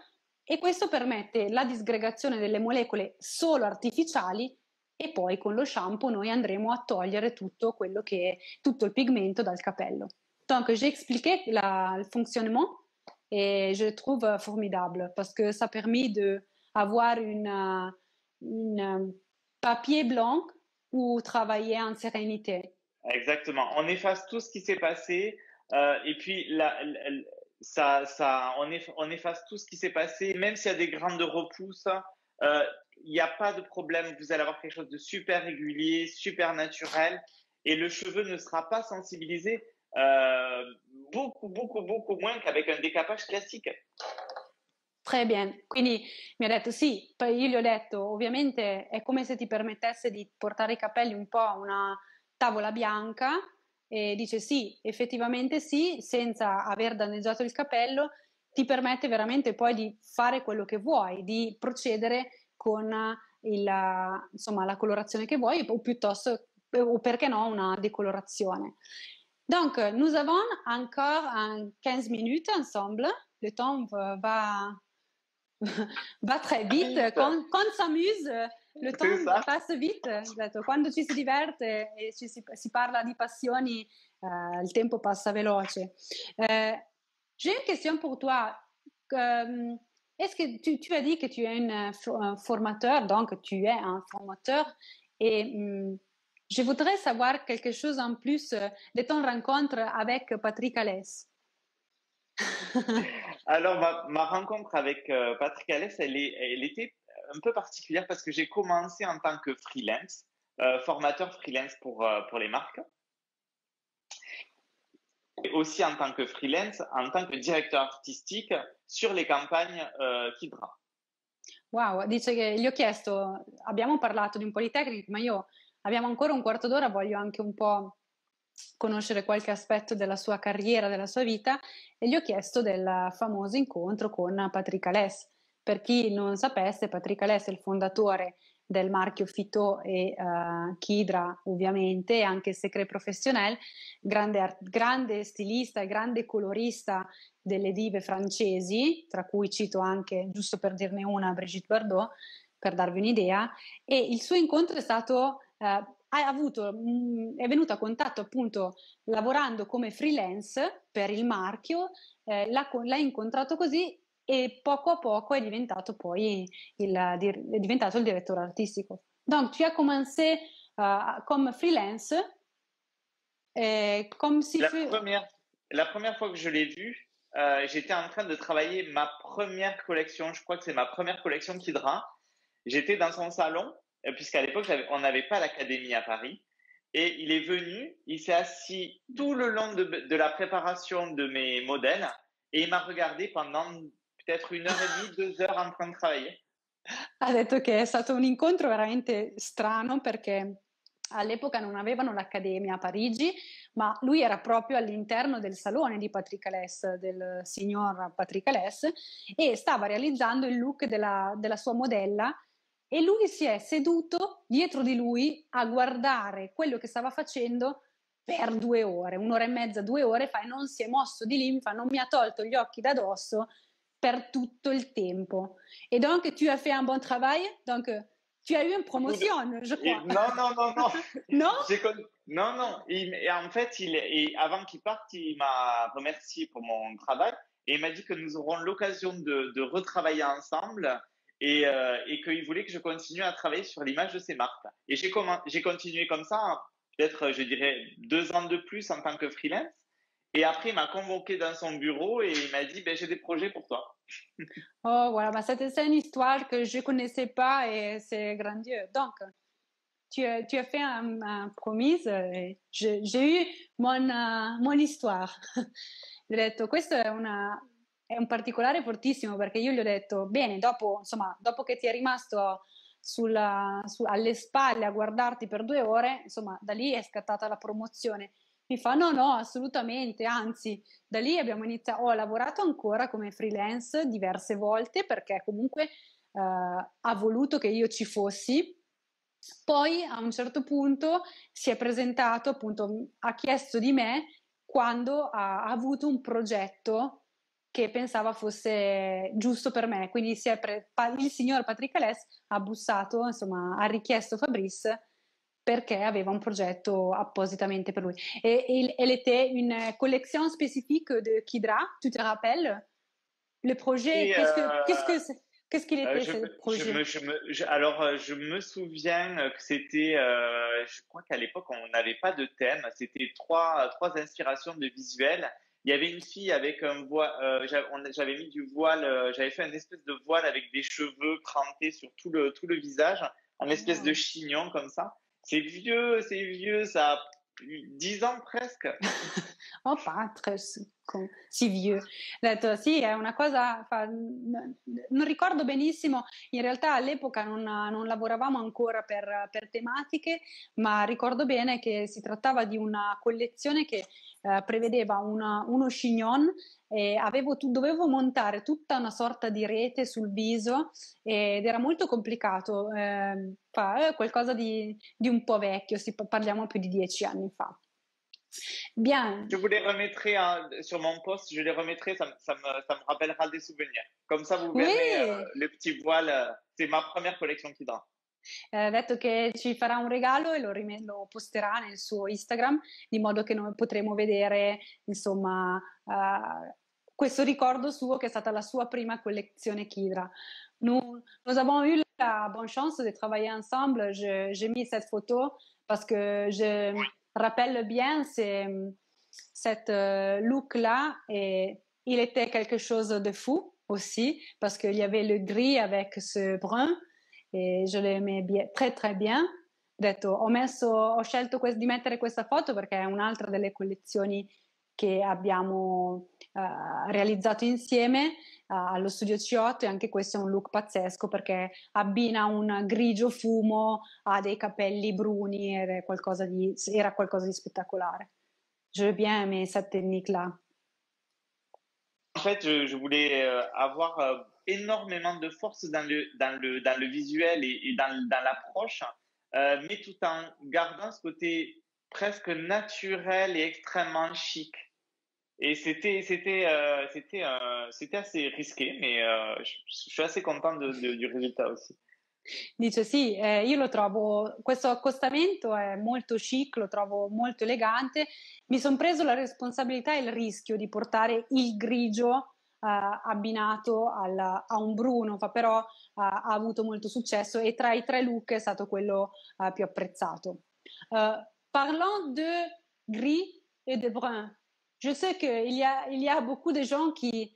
e questo permette la disgregazione delle molecole solo artificiali e poi con lo shampoo noi andremo a togliere tutto quello che tutto il pigmento dal capello. Donc j'ai expliqué le fonctionnement et je le trouve formidable parce que ça permet de avoir une papier blanc ou travailler en sérénité. Exactement. On efface tout ce qui s'est passé et puis on efface tout ce qui s'est passé, même s'il y a des grains de repousse. Il n'y a pas de problème. Vous allez avoir quelque chose de super régulier, super naturel et le cheveu ne sera pas sensibilisé beaucoup moins qu'avec un décapage classique. Très bien, quindi mi ha detto sì, poi io gli ho detto ovviamente è come se ti permettesse di portare i capelli un po' a una tavola bianca e dice sì, effettivamente sì, senza aver danneggiato il capello, ti permette veramente poi di fare quello che vuoi, di procedere con insomma, la colorazione che vuoi o piuttosto, o perché no, una décoloration. Donc, nous avons encore 15 minutes ensemble. Le temps va très vite. Quand on s'amuse, le temps passe vite. Quando ci si diverte e si parla di passioni, il tempo passa veloce. J'ai une question pour toi. Est-ce que tu as dit que tu es un formateur, donc tu es un formateur et je voudrais savoir quelque chose en plus de ton rencontre avec Patrick Alès. Alors, ma rencontre avec Patrick Alès, elle était un peu particulière parce que j'ai commencé en tant que freelance, formateur freelance pour les marques. Et aussi en tant que freelance, en tant que directeur artistique sur les campagnes Kidra. Wow, dice che gli ho chiesto, abbiamo parlato di un po' di tecniche, ma io abbiamo ancora un quarto d'ora, voglio anche un po' conoscere qualche aspetto della sua carriera, della sua vita e gli ho chiesto del famoso incontro con Patrick Alès. Per chi non sapesse, Patrick Alès è il fondatore del marchio Fito e Kidra ovviamente, e anche Secret Professionnel, grande stilista e grande colorista delle dive francesi, tra cui cito anche, giusto per dirne una, Brigitte Bardot, per darvi un'idea, e il suo incontro è stato è venuto a contatto appunto lavorando come freelance per il marchio, l'ha incontrato così e poco a poco è diventato poi è diventato il direttore artistico. Donc tu as commencé comme freelance, comme si la première fois que je l'ai vu, j'étais en train de travailler ma première collection, je crois que c'est ma première collection Kidra. J'étais dans son salon, puisqu'à l'époque, on n'avait pas l'académie à Paris. Et il est venu, il s'est assis tout le long de la préparation de mes modèles et il m'a regardé pendant peut-être 1 heure et demie, 2 heures en train de travailler. Ha detto che è stato un incontro veramente strano perché all'epoca non avevano l'accademia a Parigi, ma lui era proprio all'interno del salone di Patrick Alès, del signor Patrick Alès, e stava realizzando il look della sua modella e lui si è seduto dietro di lui a guardare quello che stava facendo per 2 ore, 1 ora e mezza, 2 ore, e non si è mosso di lì, non mi ha tolto gli occhi da dosso per tutto il tempo. Et donc, tu as fait un bon travail, donc tu as eu une promotion, je crois. Non. Non? Non. Et en fait, avant qu'il parte, il m'a remercié pour mon travail et il m'a dit que nous aurons l'occasion de retravailler ensemble et qu'il voulait que je continue à travailler sur l'image de ses marques. Et j'ai continué comme ça, peut-être, je dirais, 2 ans de plus en tant que freelance. Et après, il m'a convoqué dans son bureau et il m'a dit, ben, j'ai des projets pour toi. Oh, voilà, bah, c'est une histoire que je ne connaissais pas et c'est grandiose. Donc, tu as fait un promise et j'ai eu mon histoire. Gli ho detto, questo è un particolare fortissimo perché io gli ho detto, bene, dopo, insomma, dopo che ti è rimasto alle spalle a guardarti per 2 ore, insomma, da lì è scattata la promozione. Mi fa, no, no, assolutamente, anzi, da lì abbiamo iniziato, ho lavorato ancora come freelance diverse volte perché comunque ha voluto che io ci fossi. Poi a un certo punto si è presentato, appunto, ha chiesto di me quando ha avuto un progetto che pensava fosse giusto per me. Quindi il signor Patrick Alès ha bussato, insomma, ha richiesto Fabrice perché aveva un progetto appositamente per lui. Et elle était une collection spécifique de Kidra, tu te rappelles? Le projet, Et qu'est-ce qu'il était je ce me, projet? alors, je me souviens que c'était, je crois qu'à l'époque, on n'avait pas de thème. C'était trois inspirations de visuels. Il y avait une fille avec un voile, j'avais mis du voile, j'avais fait une espèce de voile avec des cheveux crantés sur tout le visage, en espèce de Wow. chignon comme ça. C'est vieux, ça a 10 ans presque. Oh, sì, vieux. Ho detto, sì, è una cosa, non ricordo benissimo, in realtà all'epoca non lavoravamo ancora per tematiche, ma ricordo bene che si trattava di una collezione che prevedeva uno chignon e dovevo montare tutta una sorta di rete sul viso ed era molto complicato, qualcosa di un po' vecchio, parliamo più di 10 anni fa. Bien. Je vous les remettrai sur mon post, je les remettrai, ça me rappellera des souvenirs. Comme ça, vous verrez Oui, le petit voile. C'est ma première collection Kidra. ha detto che ci farà un regalo e lo posterà nel suo Instagram, di modo che noi potremo vedere, insomma, questo ricordo suo che è stata la sua prima collezione Kidra. Nous avons eu la bonne chance de travailler ensemble. J'ai mis cette photo parce que je rappelle bien cette look-là et il était quelque chose de fou aussi parce qu'il y avait le gris avec ce brun e je l'aimais très très bien. Ho detto, ho scelto di mettere questa foto perché è un'altra delle collezioni che abbiamo realizzato insieme allo studio C8 e anche questo è un look pazzesco perché abbina un grigio fumo a dei capelli bruni ed era qualcosa di spettacolare. J'ai bien aimé cette technique-là. En fait, je voulais avoir énormément de force dans le visuel et dans l'approche, mais tout en gardant ce côté presque naturel et extrêmement chic. Et c'était assez risqué, mais je suis assez content du résultat aussi. Dice sì, io lo trovo, questo accostamento è molto chic, lo trovo molto elegante, mi sono preso la responsabilità e il rischio di portare il grigio abbinato a un bruno, però ha avuto molto successo e tra i 3 look è stato quello più apprezzato. Parlant de gris et de brun, je sais qu'il y a beaucoup de gens qui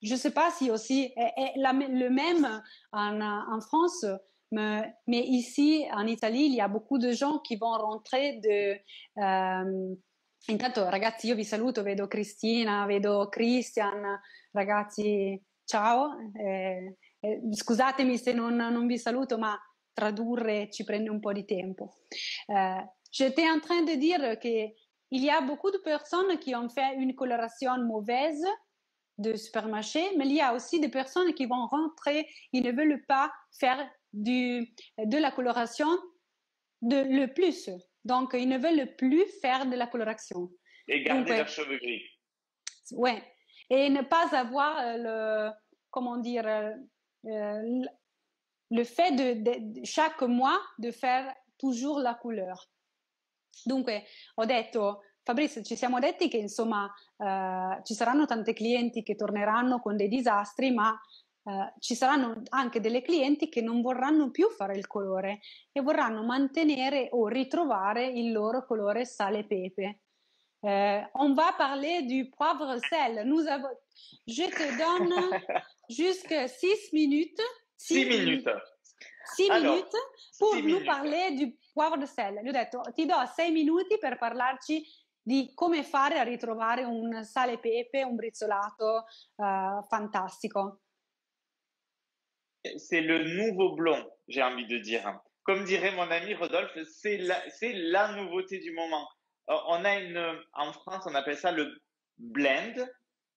je ne sais pas si aussi est le même en France, mais ici en Italie il y a beaucoup de gens qui vont rentrer intanto ragazzi io vi saluto, vedo Cristina, vedo Christian, ragazzi ciao, scusatemi se non vi saluto ma tradurre ci prende un po' di tempo. J'étais en train de dire qu'il y a beaucoup de personnes qui ont fait une coloration mauvaise de supermarché, mais il y a aussi des personnes qui vont rentrer, ils ne veulent pas faire de la coloration le plus. Donc, ils ne veulent plus faire de la coloration. Et garder leurs cheveux gris. Ouais. Et ne pas avoir comment dire, le fait de chaque mois de faire toujours la couleur. Dunque, ho detto, Fabrizio, ci siamo detti che insomma ci saranno tante clienti che torneranno con dei disastri, ma ci saranno anche delle clienti che non vorranno più fare il colore e vorranno mantenere o ritrovare il loro colore sale e pepe. On va parler du poivre sel. Je te donne jusqu'à 6 minutes. 6 minutes. 6 Alors, minutes pour 6 nous minutes. parler du poivre sel. Gli ho detto, ti do 6 minuti per parlarci di come fare a ritrovare un sale e pepe, un brizzolato fantastico. C'est le nouveau blond, j'ai envie de dire. Comme dirait mon ami Rodolphe, c'est la nouveauté du moment. En France, on appelle ça le blend.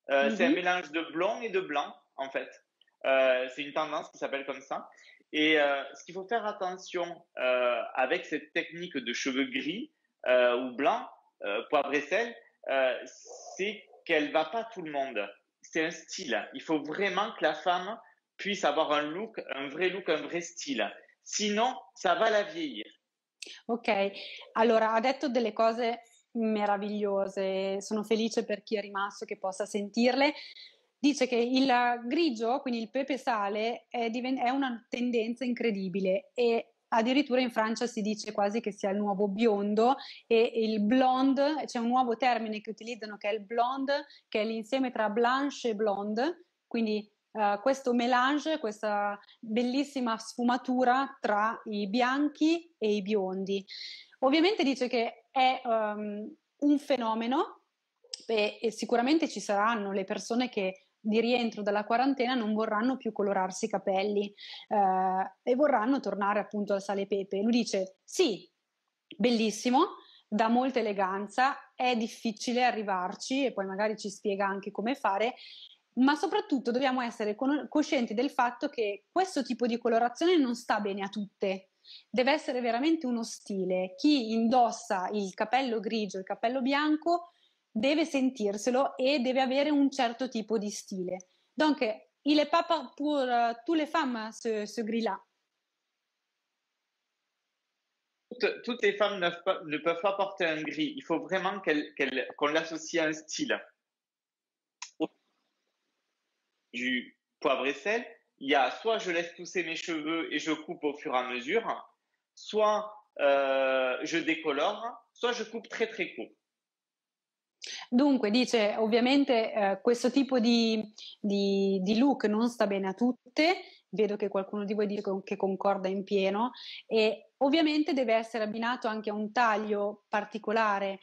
C'est un mélange de blond et de blanc, en fait. C'est une tendance qui s'appelle comme ça. Et ce qu'il faut faire attention avec cette technique de cheveux gris ou blancs, poivre et sel, c'est qu'elle va pas tout le monde. C'est un style. Il faut vraiment que la femme puisse avoir un look, un vrai stile. Sinon, ça va la vieillir. Ok, allora ha detto delle cose meravigliose, sono felice per chi è rimasto che possa sentirle. Dice che il grigio, quindi il pepe sale, è una tendenza incredibile e addirittura in Francia si dice quasi che sia il nuovo biondo e il blonde, c'è un nuovo termine che utilizzano che è il blonde, che è l'insieme tra blanche e blonde, quindi questo mélange, questa bellissima sfumatura tra i bianchi e i biondi. Ovviamente dice che è un fenomeno e sicuramente ci saranno le persone che di rientro dalla quarantena non vorranno più colorarsi i capelli e vorranno tornare appunto al sale e pepe. Lui dice sì, bellissimo, dà molta eleganza, è difficile arrivarci e poi magari ci spiega anche come fare, ma soprattutto dobbiamo essere coscienti del fatto che questo tipo di colorazione non sta bene a tutte. Deve essere veramente uno stile. Chi indossa il capello grigio, il capello bianco, deve sentirselo e deve avere un certo tipo di stile. Donc, il est pas pour toutes les femmes ce gris-là. Toutes les femmes ne peuvent pas porter un gris. Il faut vraiment qu'on l'associe à un style. Du poivre et sel, il y a soit je laisse pousser mes cheveux et je coupe au fur et à mesure, soit je décolore, soit je coupe très très court. Dunque, dice, ovviamente questo tipo di look non sta bene a tutte, vedo che qualcuno di voi dice che concorda in pieno e ovviamente deve essere abbinato anche a un taglio particolare,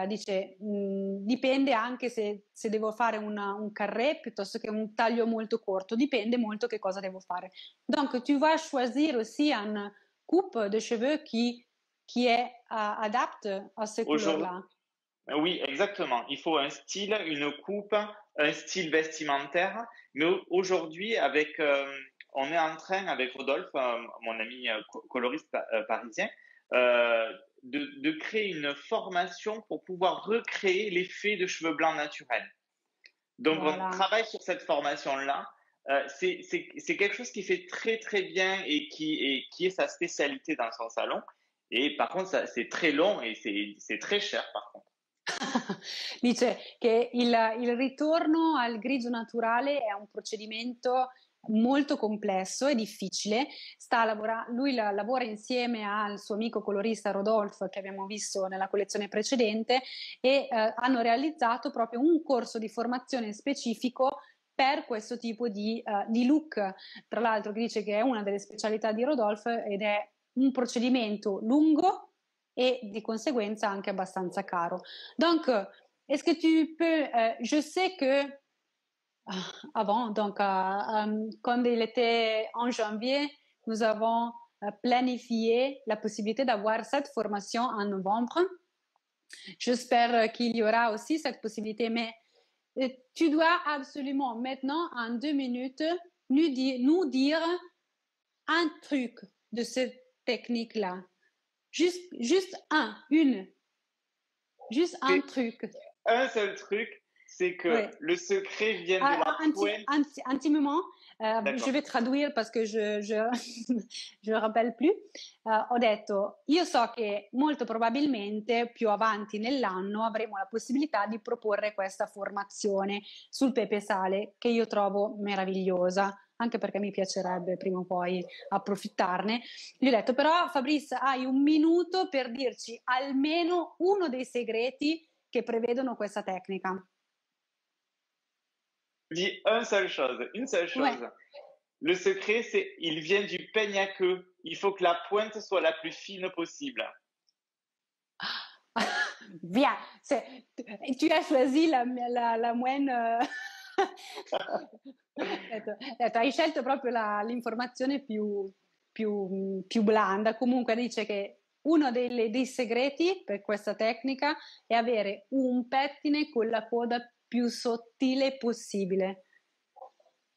dice, dipende anche se devo fare un carré piuttosto che un taglio molto corto, dipende molto che cosa devo fare. Donc, tu vas choisir aussi un coupe de cheveux qui est adapte à ces couleurs-là. Oui, exactement. Il faut un style, une coupe, un style vestimentaire. Mais aujourd'hui, on est en train, avec Rodolphe, mon ami coloriste parisien, de créer une formation pour pouvoir recréer l'effet de cheveux blancs naturels. Donc, voilà. On travaille sur cette formation-là. C'est quelque chose qui fait très, très bien et qui est sa spécialité dans son salon. Et par contre, c'est très long et c'est très cher, par contre. Dice che il ritorno al grigio naturale è un procedimento molto complesso e difficile. Lui lavora insieme al suo amico colorista Rodolphe, che abbiamo visto nella collezione precedente, e hanno realizzato proprio un corso di formazione specifico per questo tipo di look. Tra l'altro dice che è una delle specialità di Rodolphe ed è un procedimento lungo et di conseguenza anche abbastanza caro. Donc, est-ce que tu peux, je sais que avant, donc quand il était en janvier, nous avons planifié la possibilité d'avoir cette formation en novembre. J'espère qu'il y aura aussi cette possibilité, mais tu dois absolument maintenant, en 2 minutes, nous dire un truc de cette technique-là. Juste un truc. Un seul truc, c'est que le secret vient de la pointe. Un petit moment, je vais traduire parce que je rappelle plus. Ho detto, io so che molto probabilmente più avanti nell'anno avremo la possibilità di proporre questa formazione sul pepe sale che io trovo meravigliosa, anche perché mi piacerebbe prima o poi approfittarne. Gli ho detto, però Fabrice, hai 1 minuto per dirci almeno uno dei segreti che prevedono questa tecnica. Je dis une seule chose. Ouais. Le secret, c'est il vient du peigne à queue. Il faut que la pointe soit la plus fine possible. Bien, tu as choisi la moine. Hai scelto proprio l'informazione più blanda. Comunque dice che uno dei segreti per questa tecnica è avere un pettine con la coda più sottile possibile.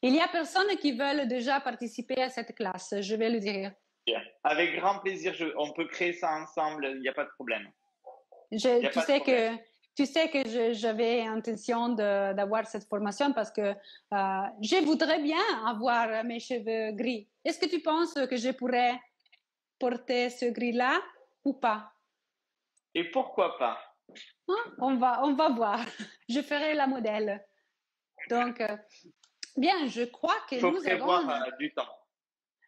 Il y a personnes qui veulent déjà participer à cette classe, je vais le dire. Bien. Avec grand plaisir, on peut créer ça ensemble, il n'y a pas de problème. Tu sais que j'avais intention d'avoir cette formation parce que je voudrais bien avoir mes cheveux gris. Est-ce que tu penses que je pourrais porter ce gris-là ou pas? Et pourquoi pas? Hein? On va voir. Je ferai la modèle. Donc, bien, je crois que Il faut prévoir du temps.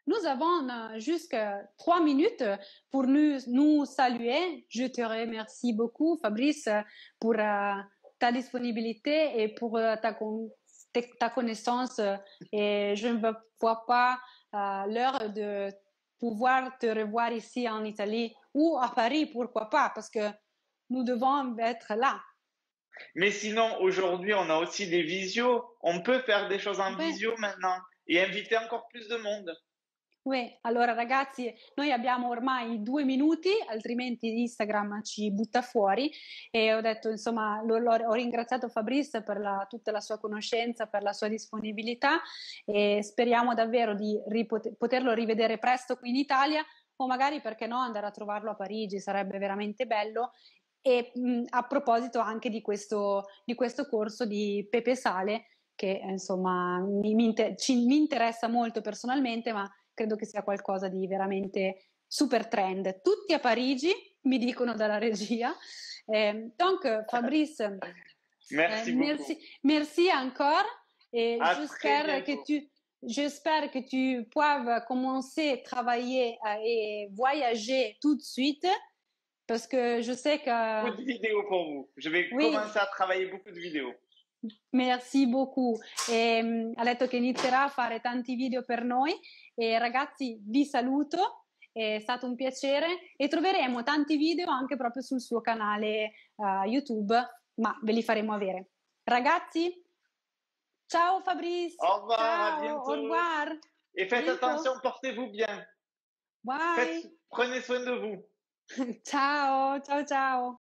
Nous avons jusqu'à 3 minutes pour nous saluer. Je te remercie beaucoup, Fabrice, pour ta disponibilité et pour ta connaissance. Et je ne vois pas l'heure de pouvoir te revoir ici en Italie ou à Paris, pourquoi pas, parce que nous devons être là. Mais sinon, aujourd'hui, on a aussi des visios. On peut faire des choses en visio maintenant et inviter encore plus de monde. Oui, allora ragazzi, noi abbiamo ormai 2 minuti, altrimenti Instagram ci butta fuori e ho detto, insomma, ho ringraziato Fabrice per tutta la sua conoscenza, per la sua disponibilità e speriamo davvero di poterlo rivedere presto qui in Italia o magari, perché no, andare a trovarlo a Parigi, sarebbe veramente bello. E a proposito anche di questo corso di Pepe Sale, che insomma mi interessa molto personalmente, ma credo che sia qualcosa di veramente super trend. Tutti a Parigi, mi dicono dalla regia. Donc, Fabrice, merci encore. Et j'espère que tu pourras commencer à travailler et voyager tout de suite. Parce que je sais que... Beaucoup de vidéos pour vous. Je vais commencer à travailler beaucoup de vidéos. Merci beaucoup. Ha detto che inizierà a fare tanti video per noi e ragazzi vi saluto, è stato un piacere e troveremo tanti video anche proprio sul suo canale YouTube, ma ve li faremo avere. Ragazzi, ciao Fabrice. Au revoir, ciao, à bientôt. Au revoir. Et faites attention, portez-vous bien. Bye. Prenez soin de vous. Ciao, ciao, ciao.